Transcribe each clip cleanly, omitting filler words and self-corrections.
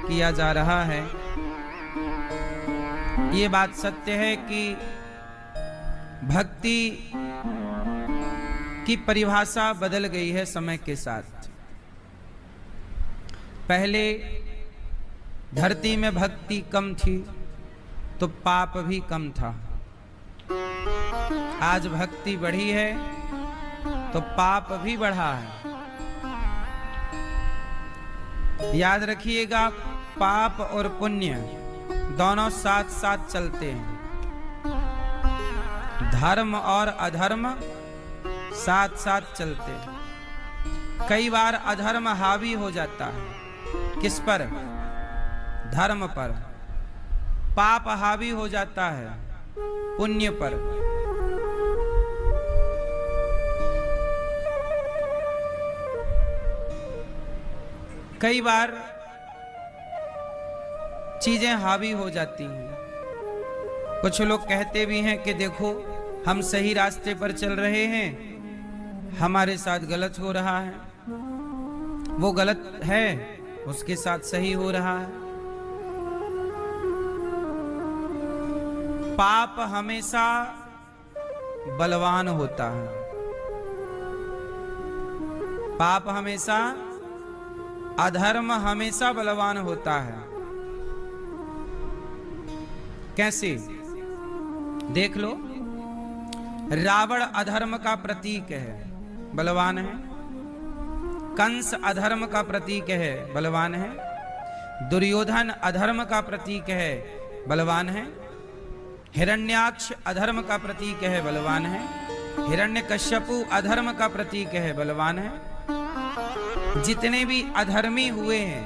किया जा रहा है। ये बात सत्य है कि भक्ति की परिभाषा बदल गई है समय के साथ। पहले धरती में भक्ति कम थी तो पाप भी कम था। आज भक्ति बढ़ी है तो पाप भी बढ़ा है। याद रखिएगा, पाप और पुण्य दोनों साथ साथ चलते हैं। धर्म और अधर्म साथ साथ चलते हैं। कई बार अधर्म हावी हो जाता है। किस पर? धर्म पर। पाप हावी हो जाता है पुण्य पर। कई बार चीजें हावी हो जाती हैं। कुछ लोग कहते भी हैं कि देखो, हम सही रास्ते पर चल रहे हैं, हमारे साथ गलत हो रहा है। वो गलत है, उसके साथ सही हो रहा है। पाप हमेशा बलवान होता है। पाप हमेशा, अधर्म हमेशा बलवान होता है। कैसे? देख लो, रावण अधर्म का प्रतीक है, बलवान है। कंस अधर्म का प्रतीक है, बलवान है। दुर्योधन अधर्म का प्रतीक है, बलवान है। हिरण्याक्ष अधर्म का प्रतीक है, बलवान है। हिरण्यकश्यपु अधर्म का प्रतीक है, बलवान है। जितने भी अधर्मी हुए हैं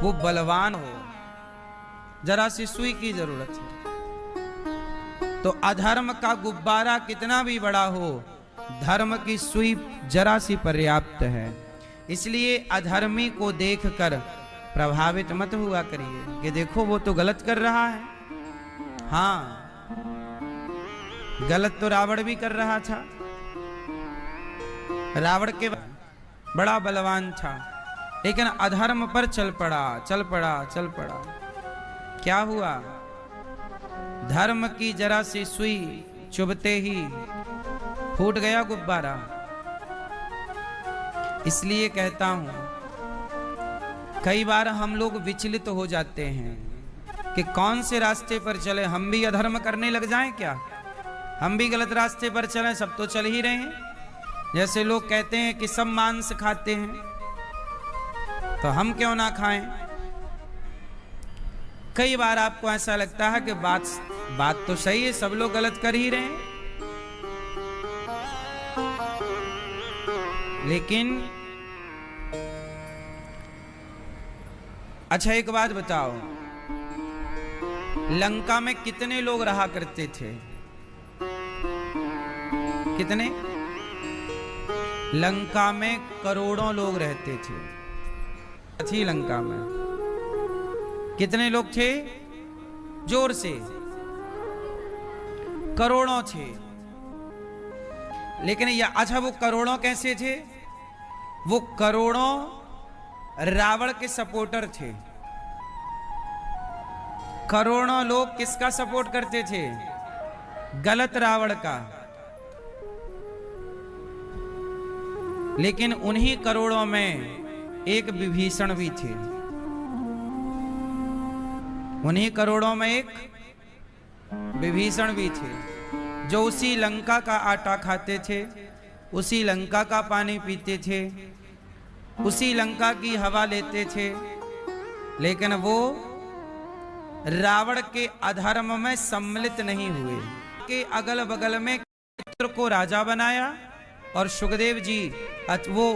वो बलवान हो। जरा सी सुई की जरूरत है। तो अधर्म का गुब्बारा कितना भी बड़ा हो, धर्म की सुई जरा सी पर्याप्त है। इसलिए अधर्मी को देखकर प्रभावित मत हुआ करिए कि देखो वो तो गलत कर रहा है। हाँ, गलत तो रावण भी कर रहा था। रावण के बड़ा बलवान था, लेकिन अधर्म पर चल पड़ा, चल पड़ा, चल पड़ा। क्या हुआ? धर्म की जरा सी सुई चुभते ही फूट गया गुब्बारा। इसलिए कहता हूं, कई बार हम लोग विचलित हो जाते हैं कि कौन से रास्ते पर चले। हम भी अधर्म करने लग जाएं क्या? हम भी गलत रास्ते पर चलें? सब तो चल ही रहे हैं। जैसे लोग कहते हैं कि सब मांस खाते हैं, तो हम क्यों ना खाएं? कई बार आपको ऐसा लगता है कि बात तो सही है, सब लोग गलत कर ही रहे हैं। लेकिन अच्छा, एक बात बताओ, लंका में कितने लोग रहा करते थे? कितने? लंका में करोड़ों लोग रहते थे। लंका में कितने लोग थे? जोर से। करोड़ों थे। लेकिन अच्छा, वो करोड़ों कैसे थे? वो करोड़ों रावण के सपोर्टर थे। करोड़ों लोग किसका सपोर्ट करते थे? गलत रावण का। लेकिन उन्हीं करोड़ों में एक विभीषण भी थे। उन्हीं करोड़ों में एक विभीषण भी थे, जो उसी लंका का आटा खाते थे, उसी लंका का पानी पीते थे, उसी लंका की हवा लेते थे। लेकिन वो रावण के अधर्म में सम्मिलित नहीं हुए। के अगल बगल में पुत्र को राजा बनाया और सुखदेव जी, वो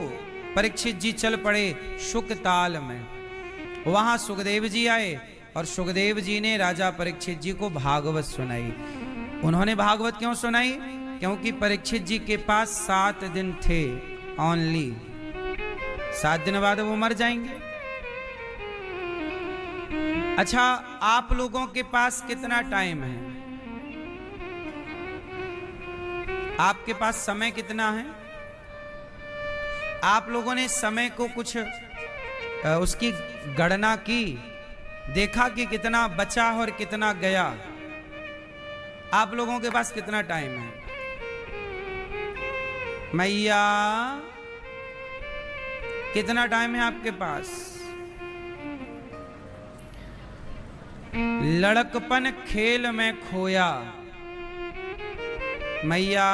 परीक्षित जी चल पड़े शुकताल में। वहां सुखदेव जी आए और सुखदेव जी ने राजा परीक्षित जी को भागवत सुनाई। उन्होंने भागवत क्यों सुनाई? क्योंकि परीक्षित जी के पास 7 दिन थे ओनली। 7 दिन बाद वो मर जाएंगे। अच्छा, आप लोगों के पास कितना टाइम है? आपके पास समय कितना है? आप लोगों ने समय को कुछ उसकी गणना की, देखा कि कितना बचा और कितना गया। आप लोगों के पास कितना टाइम है? मैया कितना टाइम है आपके पास? लड़कपन खेल में खोया। मैया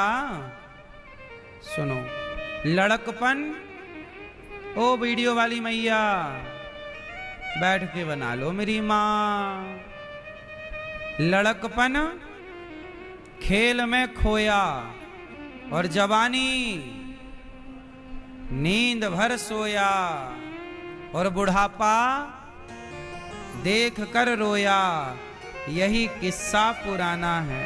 सुनो, लड़कपन, ओ वीडियो वाली मैया बैठ के बना लो मेरी माँ। लड़कपन खेल में खोया और जवानी नींद भर सोया, और बुढ़ापा देख कर रोया, यही किस्सा पुराना है।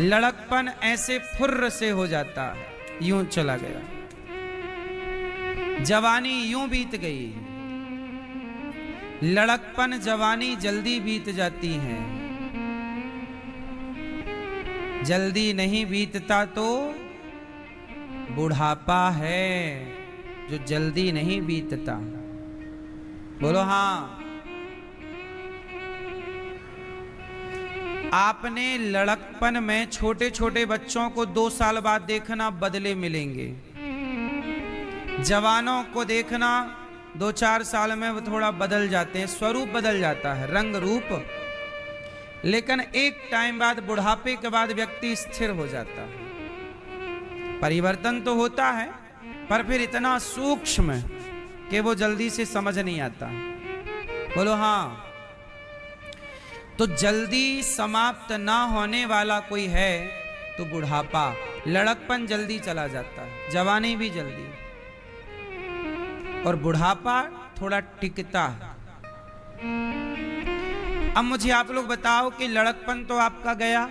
लड़कपन ऐसे फुर्र से हो जाता है, यूं चला गया। जवानी यूं बीत गई। लड़कपन जवानी जल्दी बीत जाती है, जल्दी नहीं बीतता तो बुढ़ापा है जो जल्दी नहीं बीतता। बोलो हाँ। आपने लड़कपन में छोटे छोटे बच्चों को 2 साल बाद देखना, बदले मिलेंगे। जवानों को देखना 2-4 साल में वो थोड़ा बदल जाते हैं, स्वरूप बदल जाता है, रंग रूप। लेकिन एक टाइम बाद, बुढ़ापे के बाद व्यक्ति स्थिर हो जाता है। परिवर्तन तो होता है पर फिर इतना सूक्ष्म कि वो जल्दी से समझ नहीं आता। बोलो हाँ। तो जल्दी समाप्त ना होने वाला कोई है तो बुढ़ापा। लड़कपन जल्दी चला जाता है, जवानी भी जल्दी, और बुढ़ापा थोड़ा टिकता है। अब मुझे आप लोग बताओ कि लड़कपन तो आपका गया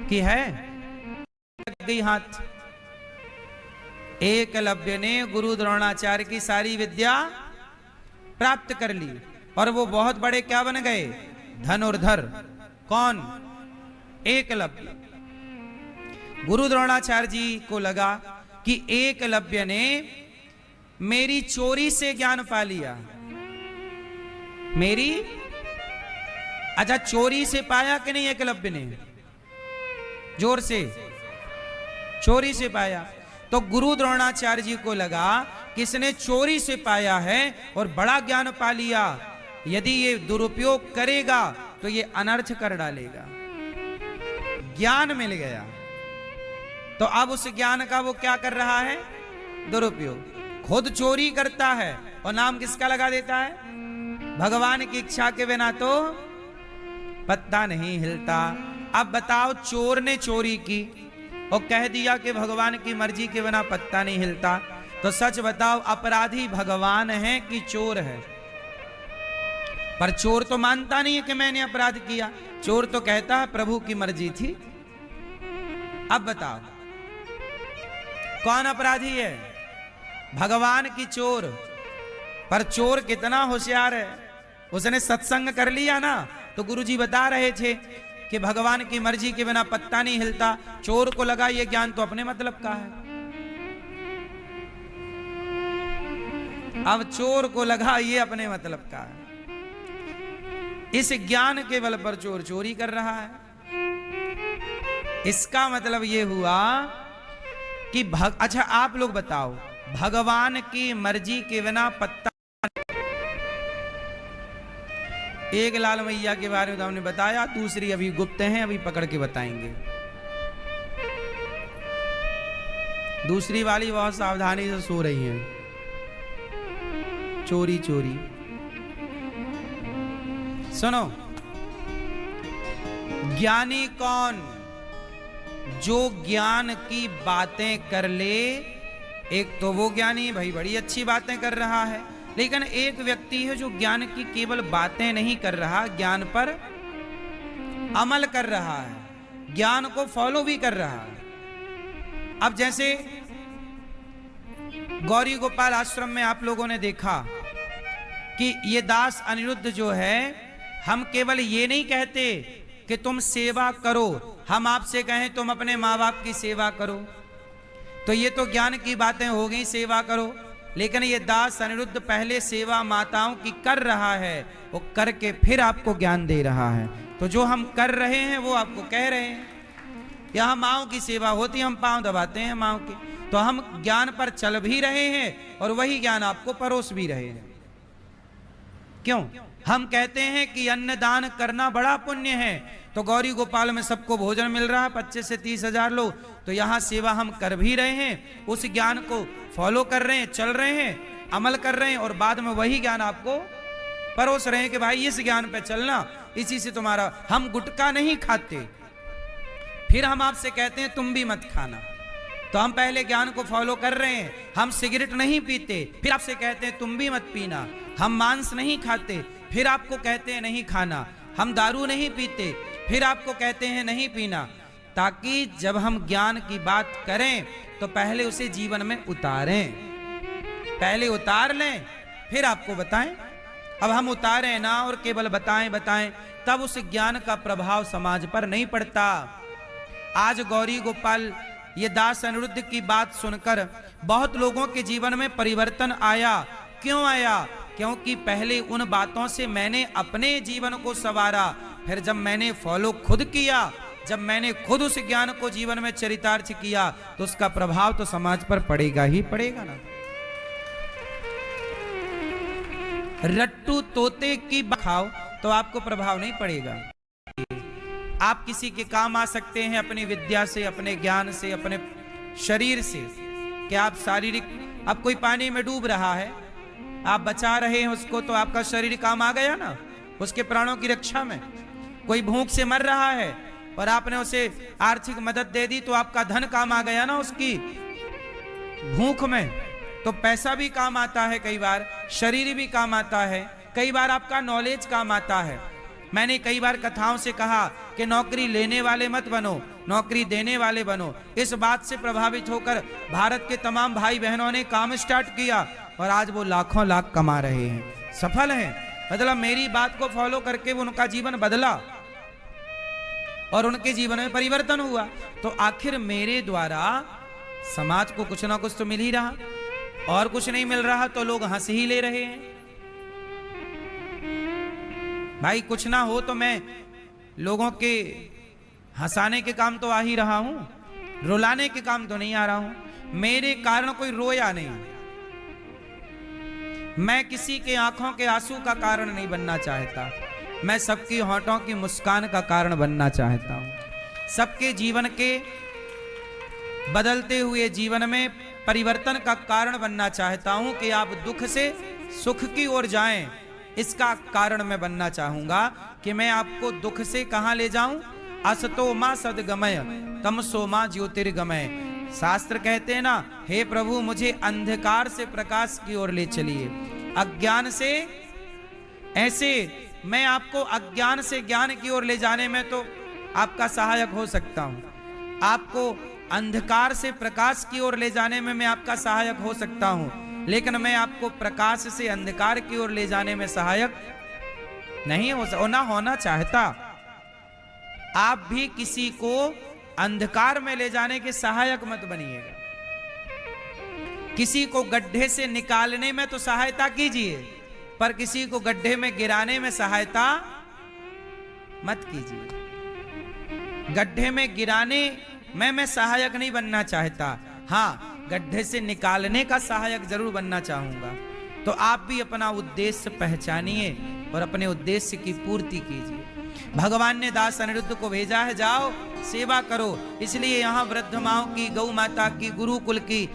कि है? लग गई हाथ। एकलव्य ने गुरु द्रोणाचार्य की सारी विद्या प्राप्त कर ली और वो बहुत बड़े क्या बन गए? धनुर्धर। कौन? एकलव्य। गुरु द्रोणाचार्य जी को लगा कि एकलव्य ने मेरी चोरी से ज्ञान पा लिया। मेरी, अच्छा चोरी से पाया कि नहीं एकलव्य ने? जोर से, चोरी से पाया। तो गुरु द्रोणाचार्य जी को लगा कि इसने चोरी से पाया है और बड़ा ज्ञान पा लिया, यदि ये दुरुपयोग करेगा तो ये अनर्थ कर डालेगा। ज्ञान मिल गया तो अब उस ज्ञान का वो क्या कर रहा है? दुरुपयोग। खुद चोरी करता है और नाम किसका लगा देता है? भगवान की इच्छा के बिना तो पत्ता नहीं हिलता। अब बताओ, चोर ने चोरी की और कह दिया कि भगवान की मर्जी के बिना पत्ता नहीं हिलता, तो सच बताओ अपराधी भगवान है कि चोर है? पर चोर तो मानता नहीं है कि मैंने अपराध किया, चोर तो कहता है प्रभु की मर्जी थी। अब बताओ कौन अपराधी है? भगवान की चोर। पर चोर कितना होशियार है, उसने सत्संग कर लिया ना। तो गुरुजी बता रहे थे कि भगवान की मर्जी के बिना पत्ता नहीं हिलता। चोर को लगा ये ज्ञान तो अपने मतलब का है। अब चोर को लगा ये अपने मतलब का है। इस ज्ञान के बल पर चोर चोरी कर रहा है। इसका मतलब ये हुआ कि अच्छा आप लोग बताओ, भगवान की मर्जी के बिना पत्ता। एक लाल मैया के बारे में तो हमने बताया, दूसरी अभी गुप्त हैं, अभी पकड़ के बताएंगे। दूसरी वाली बहुत सावधानी से सो रही हैं, चोरी चोरी। सुनो, ज्ञानी कौन? जो ज्ञान की बातें कर ले। एक तो वो ज्ञानी भाई बड़ी अच्छी बातें कर रहा है, लेकिन एक व्यक्ति है जो ज्ञान की केवल बातें नहीं कर रहा, ज्ञान पर अमल कर रहा है, ज्ञान को फॉलो भी कर रहा है। अब जैसे गौरी गोपाल आश्रम में आप लोगों ने देखा कि ये दास अनिरुद्ध जो है, हम केवल ये नहीं कहते कि तुम सेवा करो, हम आपसे कहें तुम अपने माँ बाप की सेवा करो। तो ये तो ज्ञान की बातें हो गई, सेवा करो। लेकिन ये दास अनिरुद्ध पहले सेवा माताओं की कर रहा है, वो करके फिर आपको ज्ञान दे रहा है। तो जो हम कर रहे हैं वो आपको कह रहे हैं। यहाँ माँओं की सेवा होती है, हम पांव दबाते हैं माँओं के, तो हम ज्ञान पर चल भी रहे हैं और वही ज्ञान आपको परोस भी रहे हैं। क्यों? हम कहते हैं कि अन्नदान करना बड़ा पुण्य है, तो गौरी गोपाल में सबको भोजन मिल रहा है, 25 से 30 हजार लोग, तो यहाँ सेवा हम कर भी रहे हैं, उस ज्ञान को फॉलो कर रहे हैं, चल रहे हैं, अमल कर रहे हैं, और बाद में वही ज्ञान आपको परोस रहे हैं कि भाई इस ज्ञान पे चलना, इसी से तुम्हारा। हम गुटखा नहीं खाते, फिर हम आपसे कहते हैं तुम भी मत खाना, तो हम पहले ज्ञान को फॉलो कर रहे हैं। हम सिगरेट नहीं पीते, फिर आपसे कहते हैं तुम भी मत पीना। हम मांस नहीं खाते, फिर आपको कहते हैं नहीं खाना। हम दारू नहीं पीते, फिर आपको कहते हैं नहीं पीना, ताकि जब हम ज्ञान की बात करें तो पहले उसे जीवन में उतारें, पहले उतार लें फिर आपको बताएं। अब हम उतारें ना और केवल बताएं, तब उस ज्ञान का प्रभाव समाज पर नहीं पड़ता। आज गौरी गोपाल ये दास अनिरुद्ध की बात सुनकर बहुत लोगों के जीवन में परिवर्तन आया। क्यों आया? क्योंकि पहले उन बातों से मैंने अपने जीवन को संवारा, फिर जब मैंने फॉलो खुद किया, जब मैंने खुद उस ज्ञान को जीवन में चरितार्थ किया, तो उसका प्रभाव तो समाज पर पड़ेगा ही पड़ेगा ना। रट्टू तोते की खाओ तो आपको प्रभाव नहीं पड़ेगा। आप किसी के काम आ सकते हैं अपनी विद्या से, अपने ज्ञान से, अपने शरीर से। कि आप शारीरिक, अब कोई पानी में डूब रहा है, आप बचा रहे हैं उसको, तो आपका शरीर काम आ गया ना उसके प्राणों की रक्षा में। कोई भूख से मर रहा है और आपने उसे आर्थिक मदद दे दी, तो आपका धन काम आ गया ना उसकी भूख में। तो पैसा भी काम आता है, कई बार शरीर भी काम आता है, कई बार आपका नॉलेज काम आता है। मैंने कई बार कथाओं से कहा कि नौकरी लेने वाले मत बनो, नौकरी देने वाले बनो। इस बात से प्रभावित होकर भारत के तमाम भाई बहनों ने काम स्टार्ट किया और आज वो लाखों लाख कमा रहे हैं, सफल हैं। मतलब मेरी बात को फॉलो करके उनका जीवन बदला और उनके जीवन में परिवर्तन हुआ। तो आखिर मेरे द्वारा समाज को कुछ ना कुछ तो मिल ही रहा, और कुछ नहीं मिल रहा तो लोग हंस ही ले रहे हैं। भाई कुछ ना हो तो मैं लोगों के हंसाने के काम तो आ ही रहा हूं, रुलाने के काम तो नहीं आ रहा हूं। मेरे कारण कोई रोया नहीं, मैं किसी के आंखों के आंसू का कारण नहीं बनना चाहता, मैं सबकी होंठों की मुस्कान का कारण बनना चाहता हूं। सबके जीवन के बदलते हुए जीवन में परिवर्तन का कारण बनना चाहता हूं कि आप दुख से सुख की ओर जाएं। इसका कारण मैं बनना चाहूंगा कि मैं आपको दुख से कहां ले जाऊं। असतो मां सद्गमय तमसो मां ज्योतिर्गमय। शास्त्र कहते हैं ना, हे प्रभु मुझे अंधकार से प्रकाश की ओर ले चलिए, अज्ञान से। ऐसे मैं आपको अज्ञान से ज्ञान की ओर ले जाने में तो आपका सहायक हो सकता हूं, आपको अंधकार से प्रकाश की ओर ले जाने में मैं आपका सहायक हो सकता हूं, लेकिन मैं आपको प्रकाश से अंधकार की ओर ले जाने में सहायक नहीं हो ना होना चाहता। आप भी किसी को अंधकार में ले जाने के सहायक मत बनिएगा। किसी को गड्ढे से निकालने में तो सहायता कीजिए, पर किसी को गड्ढे में गिराने में सहायता मत कीजिए। गड्ढे में गिराने में मैं सहायक नहीं बनना चाहता, हाँ गड्ढे से निकालने का सहायक जरूर बनना चाहूंगा। तो आप भी अपना उद्देश्य पहचानिए और अपने उद्देश्य की पूर्ति कीजिए। भगवान ने दास अनिरुद्ध को भेजा है, जाओ सेवा करो। इसलिए यहाँ वृद्ध माओं की, गौ माता की, गुरुकुल की